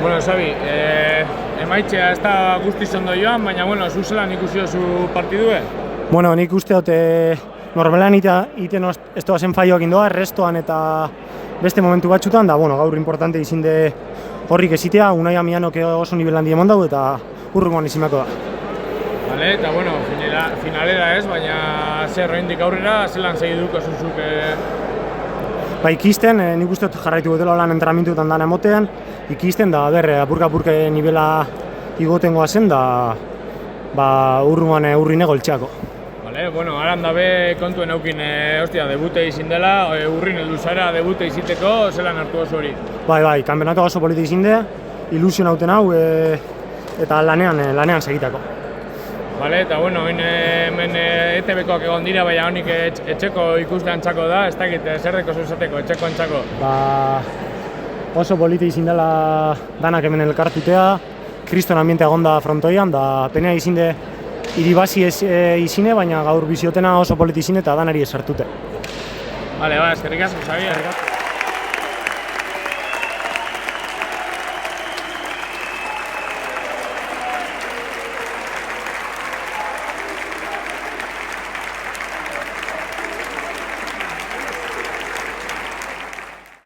Bueno, Xabi, emaitzea ez da guztiz ondo joan, baina, bueno, zu zelan ikusi duzu partidue? Bueno, nik uste dut normalan iten ez doazen faioak indoa, restoan eta beste momentu batxutan, da, bueno, gaur importante izinde horrik ezitea, Unai Amianok oso nivel handi emon dago eta urrungoan izimako da. Vale, eta, bueno, finalera ez, baina zer oraindik aurrera, zelan segiduko zuzuk? Ba, ikisten, nik uste dut jarraitu gotela lan entrenamentuetan dana emotean, ikisten, da, apurka-apurka nivela igotengoa zen, da, urrungoan urrine goltxeako. Vale, bueno, aran dabe kontuen eukin, debute izin dela, urrin heldu zara debute iziteko, zelan hartu oso hori? Bai, kanpenato oso politi izin de, ilusio nauten hau, eta lanean segitako. Vale, eta bueno, hemen ETB-koak egon dira, baina honik etxeko ikuste antzako da, ez dakit, zer deko zuzateko, etxeko antzako? Oso politi izin dela danak hemen elkartutea, kriston ambientea egonda frontoian, da penea izin de iribazi izine, baina gaur biziotena oso politi izin eta danari esartute. Vale, eskerrik asko, Xabi.